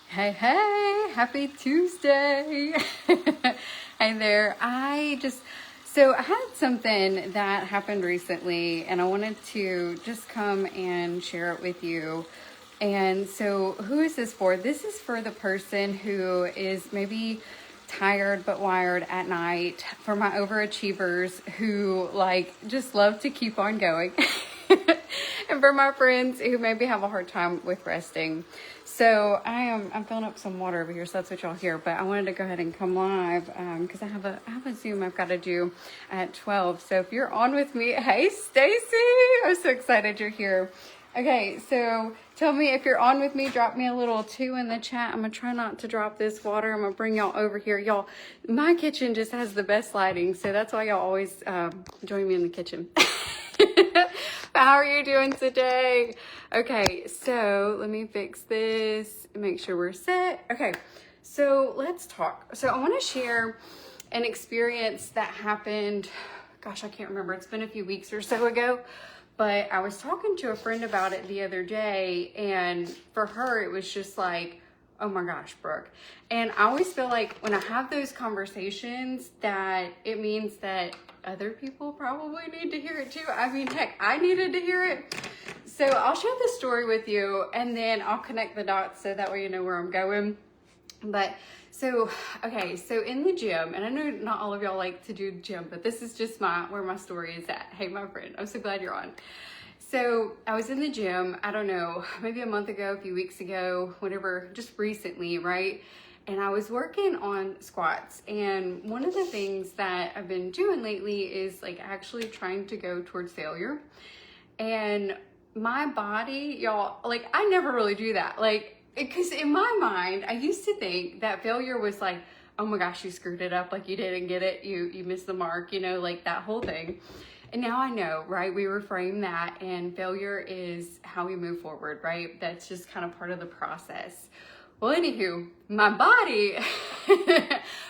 Hey, hey, happy Tuesday. Hey there. So I had something that happened recently and I wanted to just come and share it with you. And so who is this for? This is for the person who is maybe tired but wired at night, for my overachievers who just love to keep on going. And for my friends who maybe have a hard time with resting. So I'm filling up some water over here, so that's what y'all hear. But I wanted to go ahead and come live because I have a Zoom I've got to do at 12. So if you're on with me, hey Stacy, I'm so excited you're here. Okay, so tell me if you're on with me. Drop me a little 2 in the chat. I'm gonna try not to drop this water. I'm gonna bring y'all over here. Y'all, my kitchen just has the best lighting, so that's why y'all always join me in the kitchen. How are you doing today? Okay, so let me fix this and make sure we're set. Okay, so let's talk. So I want to share an experience that happened, gosh, I can't remember. It's been a few weeks or so ago, but I was talking to a friend about it the other day, and for her, it was just like, oh my gosh, Brooke. And I always feel like when I have those conversations that it means that other people probably need to hear it too. I mean, heck, I needed to hear it. So I'll share the story with you and then I'll connect the dots so that way you know where I'm going. But so in the gym, and I know not all of y'all like to do gym, but this is just where my story is at. Hey, my friend, I'm so glad you're on. So I was in the gym, I don't know, maybe a month ago, a few weeks ago, whatever, just recently, right? And I was working on squats. And one of the things that I've been doing lately is actually trying to go towards failure. And my body, y'all, I never really do that. Because in my mind, I used to think that failure was like, oh my gosh, you screwed it up. You didn't get it. You missed the mark, that whole thing. And now I know, right? We reframe that, and failure is how we move forward, right? That's just kind of part of the process. Well, anywho, my body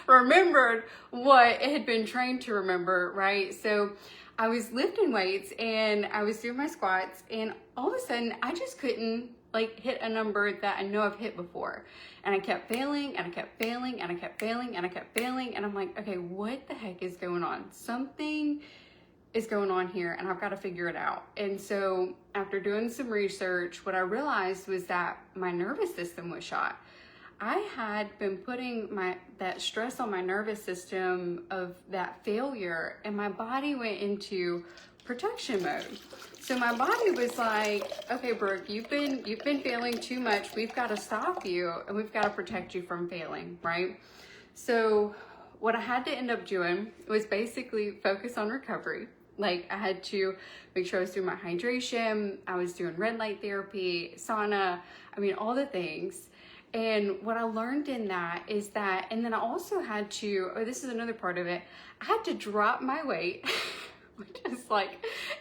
remembered what it had been trained to remember, right? So I was lifting weights and I was doing my squats, and all of a sudden I just couldn't hit a number that I know I've hit before. And I kept failing and I kept failing and I kept failing and I kept failing. And I'm like, okay, what the heck is going on? Something is going on here and I've got to figure it out. And so after doing some research, what I realized was that my nervous system was shot. I had been putting that stress on my nervous system of that failure, and my body went into protection mode. So my body was like, okay, Brooke, you've been failing too much. We've got to stop you and we've got to protect you from failing, right? So what I had to end up doing was basically focus on recovery. I had to make sure I was doing my hydration, I was doing red light therapy, sauna, all the things. And what I learned in that is that, and then I also had to, this is another part of it, I had to drop my weight, which is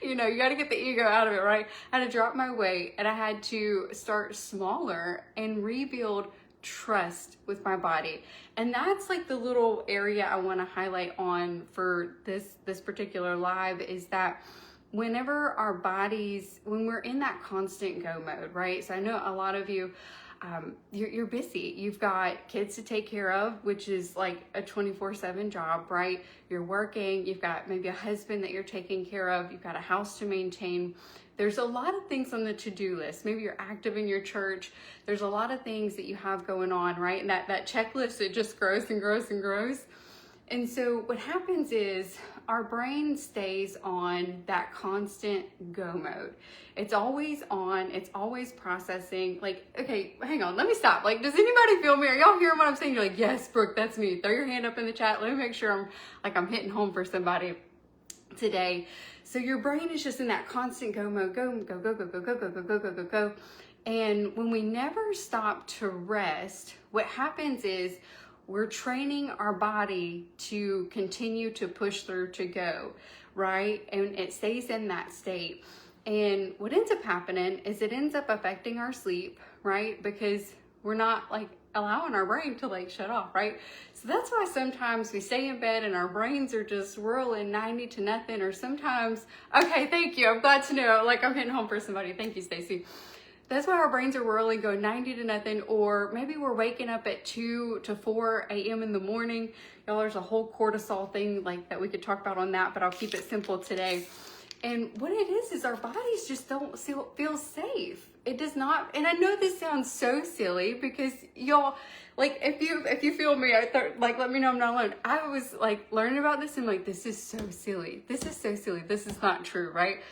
you got to get the ego out of it, right? I had to drop my weight and I had to start smaller and rebuild trust with my body. And that's the little area I want to highlight on for this particular live, is that whenever our bodies, when we're in that constant go mode, right? So I know a lot of you, you're busy. You've got kids to take care of, which is a 24/7 job, right? You're working, you've got maybe a husband that you're taking care of, you've got a house to maintain. There's a lot of things on the to-do list. Maybe you're active in your church. There's a lot of things that you have going on, right? And that checklist, it just grows and grows and grows. And so what happens is our brain stays on that constant go mode. It's always on, it's always processing. Okay, hang on, let me stop. Does anybody feel me? Are y'all hearing what I'm saying? You're like, yes, Brooke, that's me. Throw your hand up in the chat. Let me make sure I'm hitting home for somebody today. So your brain is just in that constant go mode, go, go, go, go, go, go, go, go, go, go, go, go. And when we never stop to rest, what happens is we're training our body to continue to push through, to go, right? And it stays in that state. And what ends up happening is it ends up affecting our sleep, right? Because we're not allowing our brain to shut off, right? So that's why sometimes we stay in bed and our brains are just whirling 90 to nothing, or sometimes, okay, thank you. I'm glad to know, I'm hitting home for somebody. Thank you, Stacy. That's why our brains are whirling, going 90 to nothing, or maybe we're waking up at 2 to 4 a.m. in the morning. Y'all, there's a whole cortisol thing like that we could talk about on that, but I'll keep it simple today. And what it is our bodies just don't feel safe. It does not, and I know this sounds so silly because y'all, like if you feel me, like let me know I'm not alone. I was like learning about this and like, this is so silly. This is so silly. This is not true, right?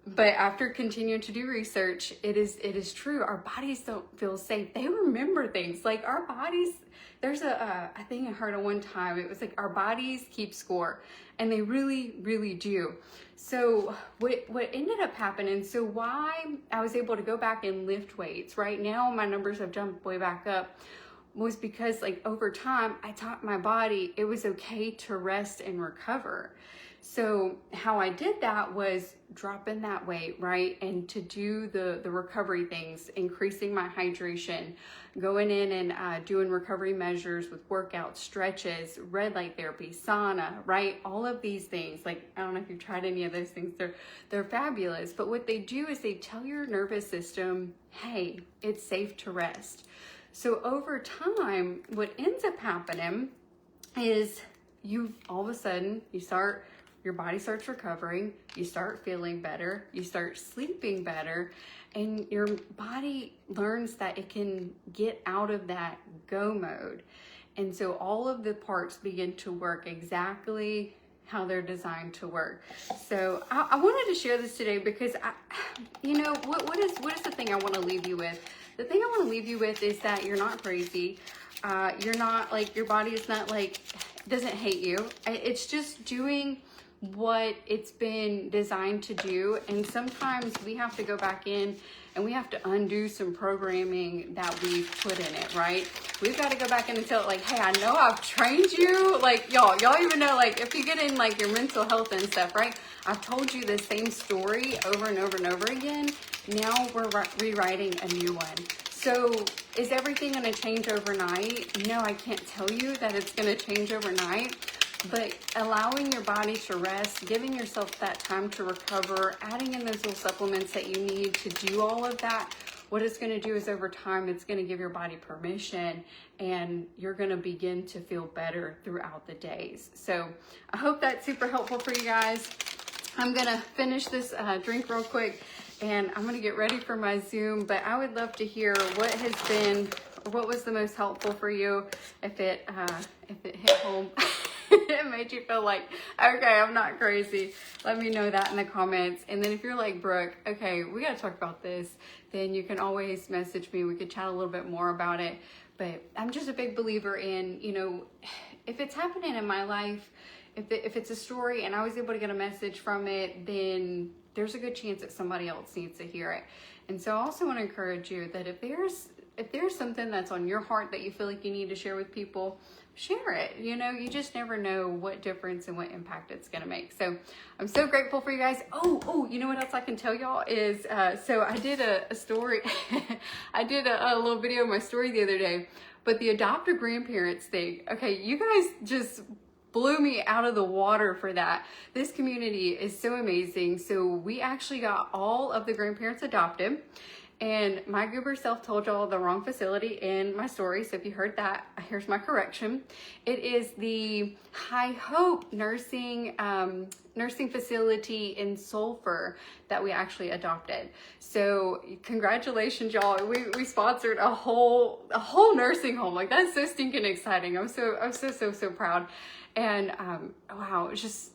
But after continuing to do research, it is true. Our bodies don't feel safe. They remember things. Like our bodies, there's a thing I heard at one time. It was like our bodies keep score, and they really, really do. So what ended up happening, so why I was able to go back and lift weights, right? Now my numbers have jumped way back up, was because like over time, I taught my body it was okay to rest and recover. So how I did that was dropping that weight, right? And to do the recovery things, increasing my hydration, going in and doing recovery measures with workouts, stretches, red light therapy, sauna, right? All of these things, like, I don't know if you've tried any of those things, they're fabulous. But what they do is they tell your nervous system, hey, it's safe to rest. So over time, what ends up happening is all of a sudden, your body starts recovering, you start feeling better, you start sleeping better, and your body learns that it can get out of that go mode. And so all of the parts begin to work exactly how they're designed to work. So I wanted to share this today because what is the thing I want to leave you with? The thing I want to leave you with is that you're not crazy. You're not like, your body is not like, doesn't hate you. It's just doing what it's been designed to do. And sometimes we have to go back in and we have to undo some programming that we've put in it, right? We've got to go back in and tell it like, hey, I know I've trained you. Like y'all even know, like if you get in like your mental health and stuff, right? I've told you the same story over and over and over again. Now we're rewriting a new one. So is everything going to change overnight? No, I can't tell you that it's going to change overnight. But allowing your body to rest, giving yourself that time to recover, adding in those little supplements that you need to do all of that, what it's going to do is over time, it's going to give your body permission and you're going to begin to feel better throughout the days. So I hope that's super helpful for you guys. I'm going to finish this drink real quick and I'm going to get ready for my Zoom, but I would love to hear what was the most helpful for you, if it hit home. It made you feel like, okay, I'm not crazy. Let me know that in the comments. And then if you're like, Brooke, okay, we got to talk about this, then you can always message me. We could chat a little bit more about it. But I'm just a big believer in, if it's happening in my life, if it's a story and I was able to get a message from it, then there's a good chance that somebody else needs to hear it. And so I also want to encourage you that if there's something that's on your heart that you feel like you need to share with people, share it. You just never know what difference and what impact it's going to make. So I'm so grateful for you guys. Oh, you know what else I can tell y'all is, so I did a story. I did a little video of my story the other day, but the adoptive grandparents thing. Okay. You guys just blew me out of the water for that. This community is so amazing. So we actually got all of the grandparents adopted. And my goober self told y'all the wrong facility in my story. So if you heard that, here's my correction. It is the High Hope nursing facility in Sulphur that we actually adopted. So congratulations, y'all. We sponsored a whole nursing home. Like, that's so stinking exciting. I'm so proud. And wow, it's just,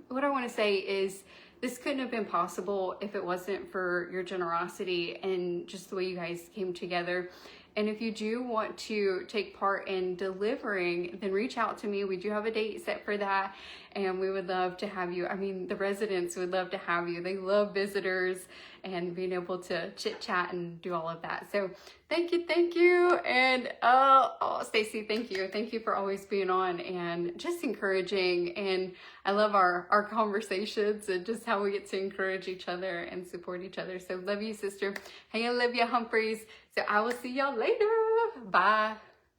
what I want to say is, this couldn't have been possible if it wasn't for your generosity and just the way you guys came together. And if you do want to take part in delivering, then reach out to me. We do have a date set for that, and we would love to have you. I mean, the residents would love to have you. They love visitors and being able to chit chat and do all of that. So thank you. And Stacy, thank you. Thank you for always being on and just encouraging. And I love our conversations and just how we get to encourage each other and support each other. So love you, sister. Hey, Olivia Humphreys. So I will see y'all later. Bye.